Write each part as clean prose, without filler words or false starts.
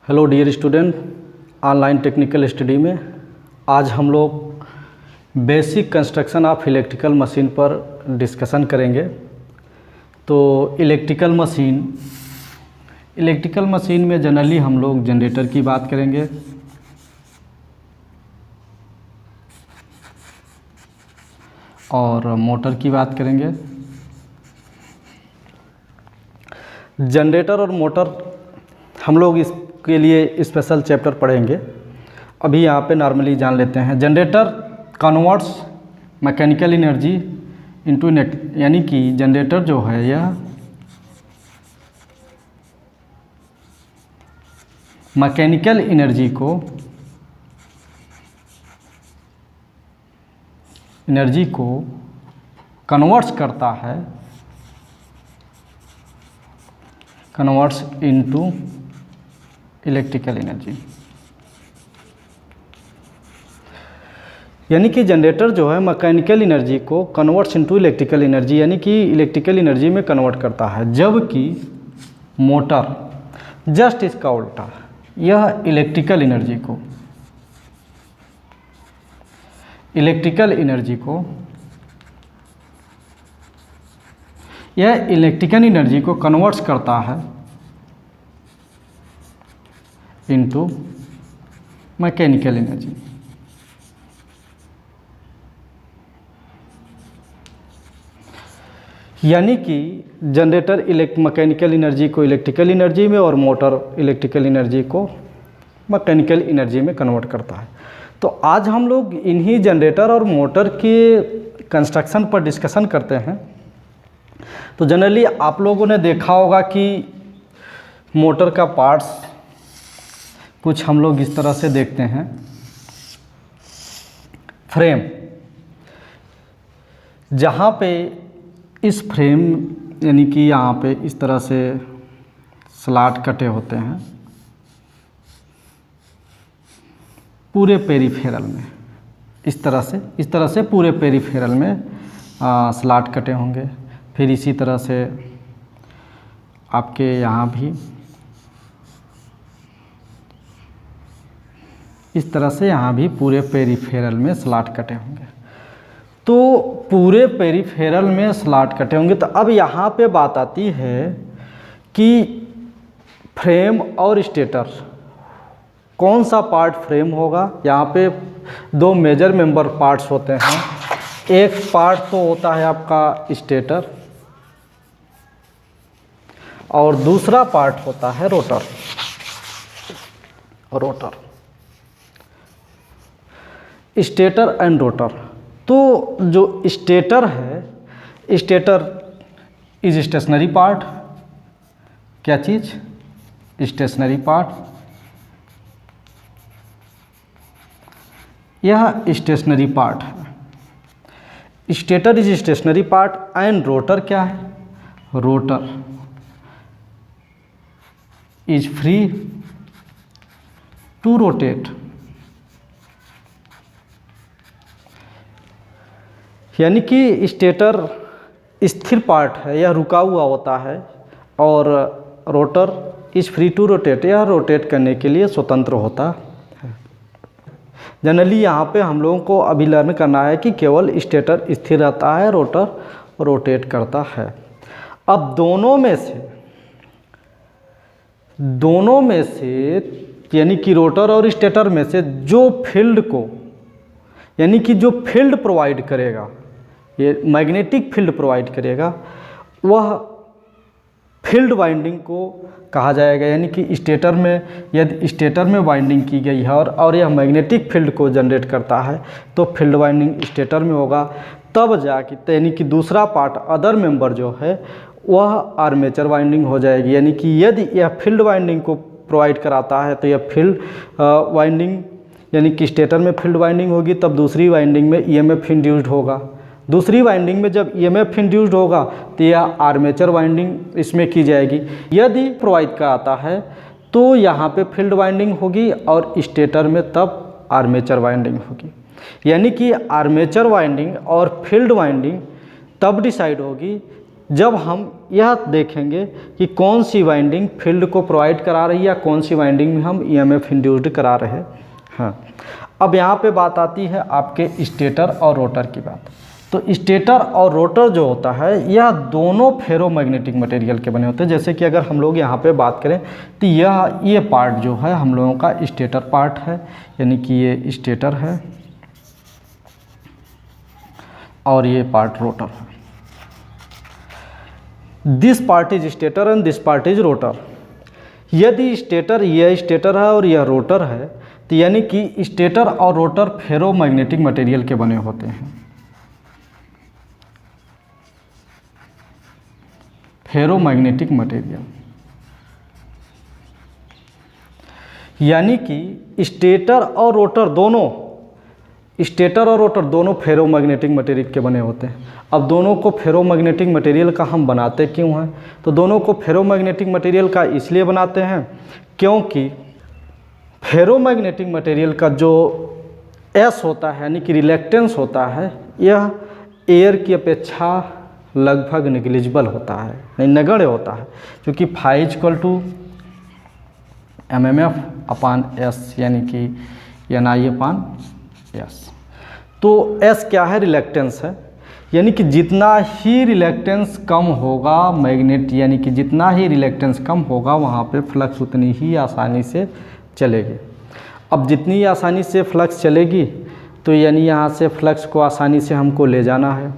Hello dear student, online technical study में आज हम लोग basic construction of electrical machine पर डिस्कशन करेंगे। तो इलेक्ट्रिकल मशीन में जनरली हम लोग जनरेटर की बात करेंगे, और मोटर की बात करेंगे। जनरेटर और मोटर हम लोग इसके लिए स्पेशल चैप्टर पढ़ेंगे। अभी यहाँ पे नॉर्मली जान लेते हैं। Generator converts mechanical energy into यानी कि जनरेटर जो है यह मैकेनिकल एनर्जी को कन्वर्ट्स करता है, कन्वर्ट्स इनटू इलेक्ट्रिकल एनर्जी। यानी कि जनरेटर जो है मैकेनिकल एनर्जी को कन्वर्ट्स इनटू इलेक्ट्रिकल एनर्जी यानी कि इलेक्ट्रिकल एनर्जी में कन्वर्ट करता है, जबकि मोटर जस्ट इसका उल्टा, यह इलेक्ट्रिकल एनर्जी को कन्वर्ट्स करता है इनटू मैकेनिकल एनर्जी। यानी कि जनरेटर मैकेनिकल एनर्जी को इलेक्ट्रिकल एनर्जी में और मोटर इलेक्ट्रिकल एनर्जी को मैकेनिकल एनर्जी में कन्वर्ट करता है। तो आज हम लोग इन्हीं जनरेटर और मोटर के कंस्ट्रक्शन पर डिस्कशन करते हैं। तो जनरली आप लोगों ने देखा होगा कि मोटर का पार्ट्स कुछ हम लोग इस तरह से देखते हैं। फ्रेम, जहाँ पे इस फ्रेम यानी कि यहाँ पे इस तरह से स्लॉट कटे होते हैं पूरे पेरिफेरल में, इस तरह से पूरे पेरिफेरल में स्लॉट कटे होंगे। फिर इसी तरह से आपके यहाँ भी इस तरह से यहाँ भी पूरे पेरिफेरल में स्लॉट कटे होंगे। तो पूरे पेरिफेरल में स्लॉट कटे होंगे। तो अब यहाँ पे बात आती है कि फ्रेम और स्टेटर, कौन सा पार्ट फ्रेम होगा। यहाँ पे दो मेजर मेंबर पार्ट्स होते हैं। एक पार्ट तो होता है आपका स्टेटर और दूसरा पार्ट होता है रोटर। Stator and rotor. तो जो स्टेटर है, स्टेटर इज स्टेशनरी पार्ट। क्या चीज़? Stationary part. यह स्टेशनरी पार्ट है। Stator is stationary part and rotor क्या है? Rotor is free to rotate. यानी कि स्टेटर स्थिर पार्ट है, यह रुका हुआ होता है, और rotor is free to rotate, यह रोटेट करने के लिए स्वतंत्र होता है। जनरली यहाँ पे हम लोगों को अभी लर्न करना है कि केवल स्टेटर स्थिर रहता है, रोटर रोटेट करता है। अब दोनों में से यानी कि रोटर और स्टेटर में से जो फील्ड को, यानी कि जो फील्ड प्रोवाइड करेगा, ये मैग्नेटिक फील्ड प्रोवाइड करेगा, वह फील्ड वाइंडिंग को कहा जाएगा। यानी कि स्टेटर में, यदि स्टेटर में वाइंडिंग की गई है और यह मैग्नेटिक फील्ड को जनरेट करता है, तो फील्ड वाइंडिंग स्टेटर में होगा। तब जाके यानी कि दूसरा पार्ट अदर मेंबर जो है वह आर्मेचर वाइंडिंग हो जाएगी। यानी कि यदि यह फील्ड वाइंडिंग को प्रोवाइड कराता है तो यह फील्ड वाइंडिंग, यानी कि स्टेटर में फील्ड वाइंडिंग होगी, तब दूसरी वाइंडिंग में ईएमएफ इंड्यूस्ड होगा। दूसरी वाइंडिंग में जब ईएमएफ इंड्यूस्ड होगा तो यह आर्मेचर वाइंडिंग इसमें की जाएगी। यदि प्रोवाइड कराता है तो यहाँ पे फील्ड वाइंडिंग होगी और स्टेटर में तब आर्मेचर वाइंडिंग होगी। यानी कि आर्मेचर वाइंडिंग और फील्ड वाइंडिंग तब डिसाइड होगी जब हम यह देखेंगे कि कौन सी वाइंडिंग फील्ड को प्रोवाइड करा रही है या कौन सी वाइंडिंग में हम ईएमएफ इंड्यूस्ड करा रहे हैं। अब यहाँ पे बात आती है आपके स्टेटर और रोटर की बात। तो स्टेटर और रोटर जो होता है यह दोनों फेरोमैग्नेटिक मटेरियल के बने होते हैं। जैसे कि अगर हम लोग यहाँ पे बात करें तो ये पार्ट जो है हम लोगों का स्टेटर पार्ट है, यानी कि ये स्टेटर है और ये पार्ट रोटर है। This part is stator and this part is rotor. यदि स्टेटर यह स्टेटर है और यह रोटर है तो यानी कि स्टेटर और रोटर फेरोमैग्नेटिक मटेरियल के बने होते हैं। फेरोमैग्नेटिक मटेरियल यानी कि स्टेटर और रोटर दोनों फेरोमैग्नेटिक मटेरियल के बने होते हैं। अब दोनों को फेरोमैग्नेटिक मटेरियल का हम बनाते क्यों हैं? तो दोनों को फेरोमैग्नेटिक मटेरियल का इसलिए बनाते हैं क्योंकि फेरोमैग्नेटिक मटेरियल का जो एस होता है यानी कि रिलेक्टेंस होता है, यह एयर की अपेक्षा लगभग निग्लिजिबल होता है, नहीं नगण्य होता है, क्योंकि phi equal to MMF upon S यानी कि NI अपान एस। तो एस क्या है? रिलेक्टेंस है, यानी कि जितना ही रिलेक्टेंस कम होगा मैग्नेट, यानी कि जितना ही रिलेक्टेंस कम होगा वहाँ पे फ्लक्स उतनी ही आसानी से चलेगी। अब जितनी आसानी से फ्लक्स चलेगी तो यानी यहाँ से फ्लक्स को आसानी से हमको ले जाना है,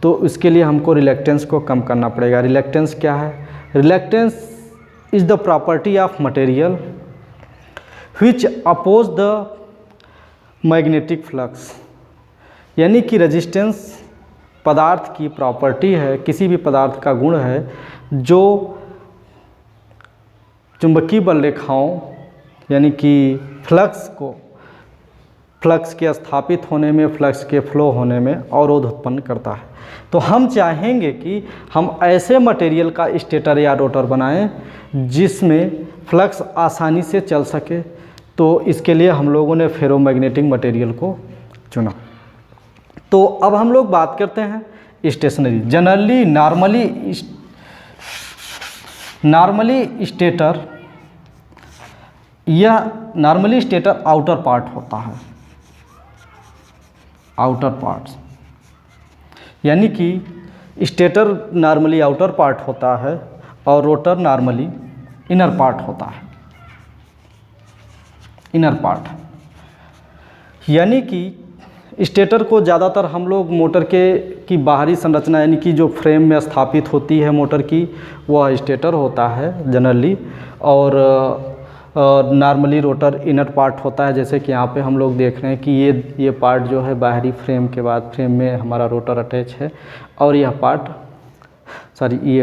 तो उसके लिए हमको रिलेक्टेंस को कम करना पड़ेगा। रिलेक्टेंस क्या है? Reluctance is the property of material which oppose the magnetic flux, यानी कि रेजिस्टेंस पदार्थ की प्रॉपर्टी है, किसी भी पदार्थ का गुण है जो चुंबकीय बल रेखाओं यानी कि फ्लक्स के स्थापित होने में, फ्लक्स के फ्लो होने में अवरोध उत्पन्न करता है। तो हम चाहेंगे कि हम ऐसे मटेरियल का स्टेटर या रोटर बनाएं जिसमें फ्लक्स आसानी से चल सके, तो इसके लिए हम लोगों ने फेरोमैग्नेटिक मटेरियल को चुना। तो अब हम लोग बात करते हैं stationary. Generally normally stator outer part होता है, आउटर पार्ट्स, यानी कि स्टेटर नॉर्मली आउटर पार्ट होता है और रोटर नॉर्मली इनर पार्ट होता है। इनर पार्ट यानी कि स्टेटर को ज़्यादातर हम लोग मोटर की बाहरी संरचना यानी कि जो फ्रेम में स्थापित होती है मोटर की, वह स्टेटर होता है जनरली, और नॉर्मली रोटर इनर पार्ट होता है। जैसे कि यहाँ पे हम लोग देख रहे हैं कि ये पार्ट जो है बाहरी फ्रेम के बाद फ्रेम में हमारा रोटर अटैच है, और ये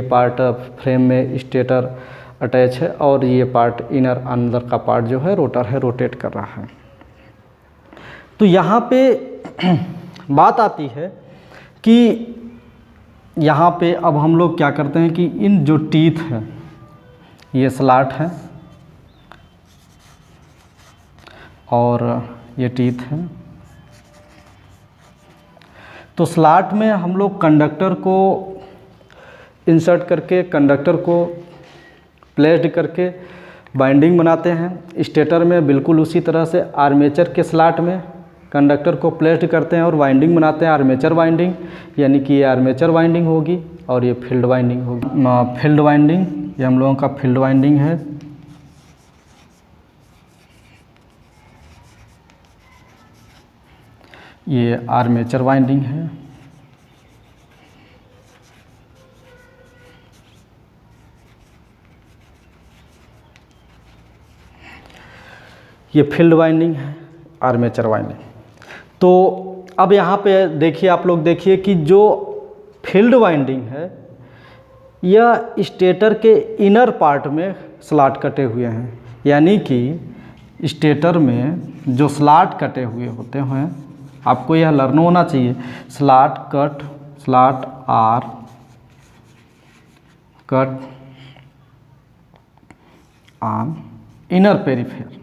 पार्ट फ्रेम में स्टेटर अटैच है, और ये पार्ट इनर अंदर का पार्ट जो है रोटर है, रोटेट कर रहा है। तो यहाँ पे बात आती है कि यहाँ पे अब हम लोग क्या करते हैं कि इन जो टीथ हैं, ये स्लॉट है और ये टीथ हैं, तो स्लॉट में हम लोग कंडक्टर को इंसर्ट करके, कंडक्टर को प्लेस्ड करके बाइंडिंग बनाते हैं। स्टेटर में बिल्कुल उसी तरह से आर्मेचर के स्लॉट में कंडक्टर को प्लेस्ड करते हैं और वाइंडिंग बनाते हैं, आर्मेचर वाइंडिंग, यानी कि ये आर्मेचर वाइंडिंग होगी और ये फील्ड वाइंडिंग होगी। फील्ड वाइंडिंग, ये हम लोगों का फील्ड वाइंडिंग है। ये आर्मेचर वाइंडिंग है। ये फील्ड वाइंडिंग है, आर्मेचर वाइंडिंग। तो अब यहाँ पे देखिए, आप लोग देखिए कि जो फील्ड वाइंडिंग है यह स्टेटर के इनर पार्ट में स्लॉट कटे हुए हैं, यानी कि स्टेटर में जो स्लॉट कटे हुए होते हैं, आपको यह लर्न होना चाहिए। Slot cut, slot are cut on inner periphery.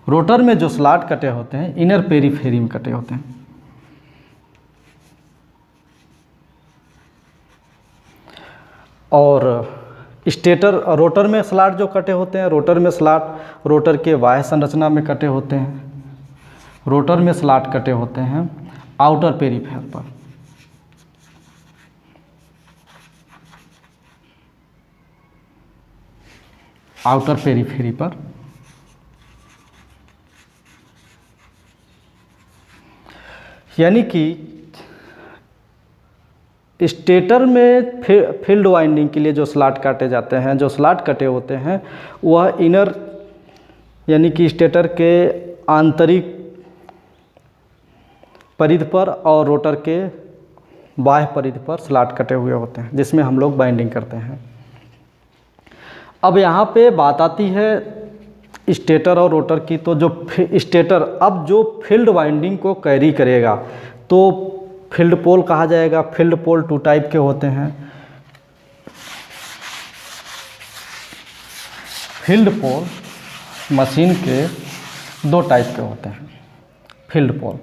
Rotor में जो स्लॉट कटे होते हैं इनर पेरीफेरी में कटे होते हैं। और स्टेटर रोटर में स्लॉट जो कटे होते हैं, रोटर में स्लॉट रोटर के बाह्य संरचना में कटे होते हैं, रोटर में स्लॉट कटे होते हैं आउटर पेरीफेरल पर। आउटर पेरीफेरी पर यानी कि स्टेटर में फील्ड वाइंडिंग के लिए जो स्लॉट काटे जाते हैं, जो स्लॉट कटे होते हैं, वह इनर यानी कि स्टेटर के आंतरिक परिधि पर और रोटर के बाह्य परिधि पर स्लॉट कटे हुए होते हैं, जिसमें हम लोग बाइंडिंग करते हैं। अब यहाँ पे बात आती है स्टेटर और रोटर की। तो जो स्टेटर अब जो फील्ड वाइंडिंग को कैरी करेगा तो फील्ड पोल कहा जाएगा। फील्ड पोल 2 टाइप के होते हैं। फील्ड पोल मशीन के 2 टाइप के होते हैं। फील्ड पोल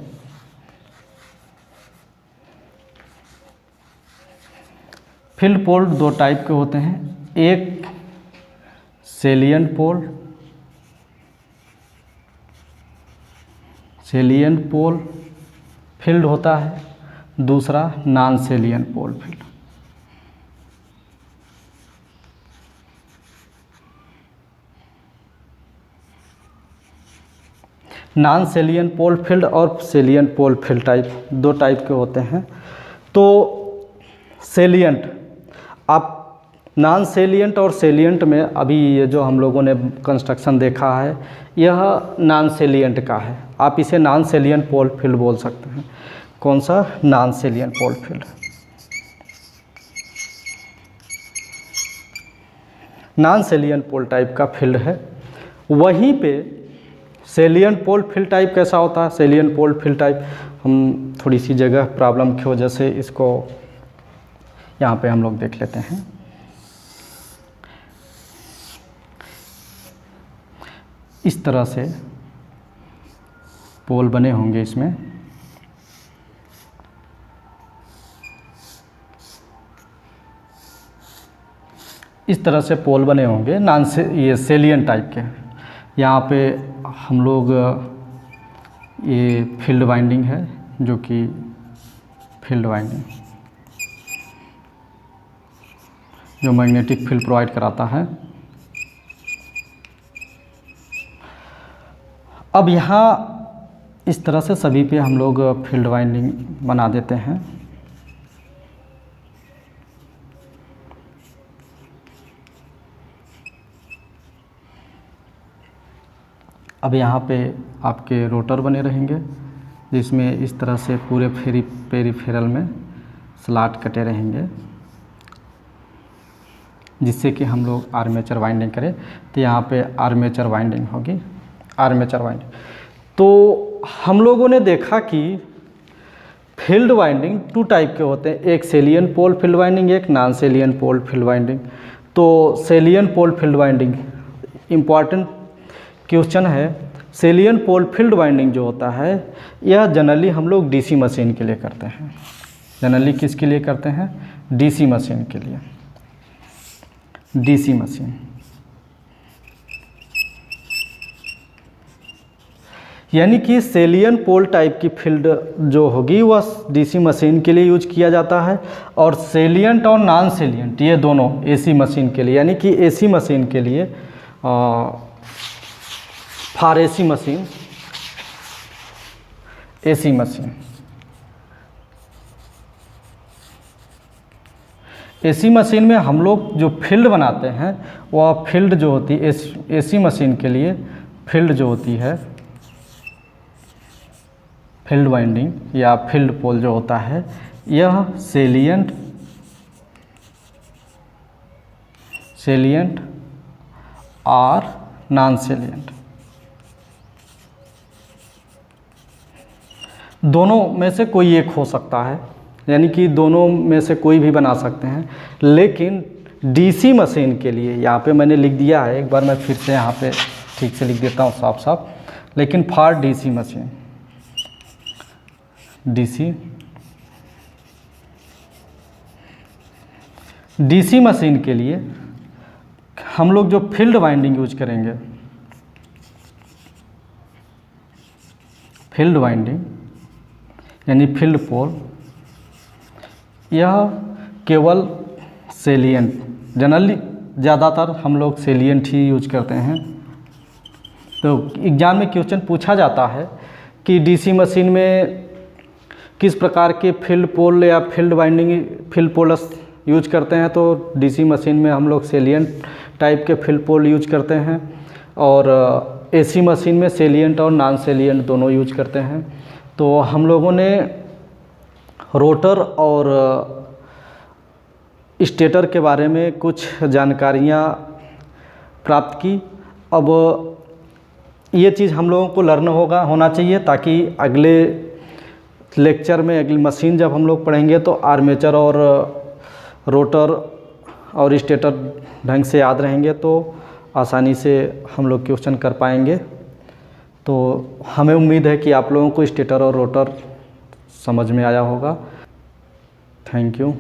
फील्ड पोल 2 टाइप के होते हैं। एक सेलिएंट पोल, सेलिएंट पोल फील्ड होता है, दूसरा नॉन सेलिएंट पोल फील्ड। नॉन सेलिएंट पोल फील्ड और सेलिएंट पोल फील्ड टाइप 2 टाइप के होते हैं। तो सेलिएंट, आप नॉन सेलिएंट और सेलिएंट में अभी ये जो हम लोगों ने कंस्ट्रक्शन देखा है, यह नॉन सेलिएंट का है। आप इसे नॉन सेलिएंट पोल फील्ड बोल सकते हैं। कौन सा? नॉन सेलिएंट पोल फील्ड। नॉन सेलिएंट पोल टाइप का फील्ड है। वहीं पे सेलिएंट पोल फील्ड टाइप कैसा होता है? सेलिएंट पोल फील्ड टाइप हम थोड़ी सी जगह प्रॉब्लम की वजह से इसको यहाँ पे हम लोग देख लेते हैं। इस तरह से पोल बने होंगे इसमें। इस तरह से पोल बने होंगे ये सेलिएंट टाइप के। यहाँ पे हम लोग ये फील्ड वाइंडिंग है, जो कि फील्ड वाइंडिंग जो मैग्नेटिक फील्ड प्रोवाइड कराता है। अब यहाँ इस तरह से सभी पे हम लोग फील्ड वाइंडिंग बना देते हैं। अब यहाँ पे आपके रोटर बने रहेंगे, जिसमें इस तरह से पूरे पेरीफेरल में स्लॉट कटे रहेंगे, जिससे कि हम लोग आर्मेचर वाइंडिंग करें। तो यहाँ पे आर्मेचर वाइंडिंग होगी, आर्मेचर वाइंडिंग। तो हम लोगों ने देखा कि फील्ड वाइंडिंग 2 टाइप के होते हैं, एक सेलिएंट पोल फील्ड वाइंडिंग, एक नॉन सेलिएंट पोल फील्ड वाइंडिंग। तो सेलिएंट पोल फील्ड वाइंडिंग इम्पॉर्टेंट क्वेश्चन है। सेलिएंट पोल फील्ड वाइंडिंग जो होता है, यह जनरली हम लोग डीसी मशीन के लिए करते हैं। जनरली किसके लिए करते हैं? डीसी मशीन के लिए। डीसी मशीन यानी कि सेलिएंट पोल टाइप की फील्ड जो होगी वह डीसी मशीन के लिए यूज किया जाता है, और सेलिएंट और नॉन सेलिएंट ये दोनों एसी मशीन के लिए, यानी कि एसी मशीन के लिए for AC machine, AC machine. AC machine में हम लोग जो फील्ड बनाते हैं, वह फील्ड जो होती है एसी मशीन के लिए, फील्ड जो होती है, फील्ड वाइंडिंग या फील्ड पोल जो होता है, यह सेलिएंट और नॉन सेलिएंट दोनों में से कोई एक हो सकता है, यानी कि दोनों में से कोई भी बना सकते हैं। लेकिन डीसी मशीन के लिए यहाँ पे मैंने लिख दिया है, एक बार मैं फिर से यहाँ पे ठीक से लिख देता हूँ साफ साफ। लेकिन for DC machine, DC DC machine के लिए हम लोग जो फील्ड वाइंडिंग यूज करेंगे, फील्ड वाइंडिंग यानी फील्ड पोल, यह केवल सेलिएंट, जनरली ज़्यादातर हम लोग सेलिएंट ही यूज करते हैं। तो एग्ज़ाम में क्वेश्चन पूछा जाता है कि डीसी मशीन में किस प्रकार के फील्ड पोल या field winding field poles use करते हैं, तो डीसी मशीन में हम लोग सेलिएंट टाइप के फील्ड पोल यूज करते हैं, और एसी मशीन में सेलिएंट और नॉन सेलिएंट दोनों यूज करते हैं। तो हम लोगों ने रोटर और स्टेटर के बारे में कुछ जानकारियाँ प्राप्त की। अब ये चीज़ हम लोगों को लर्न होना चाहिए, ताकि अगले लेक्चर में अगली मशीन जब हम लोग पढ़ेंगे तो आर्मेचर और रोटर और स्टेटर ढंग से याद रहेंगे, तो आसानी से हम लोग क्वेश्चन कर पाएंगे। तो हमें उम्मीद है कि आप लोगों को स्टेटर और रोटर समझ में आया होगा। Thank you.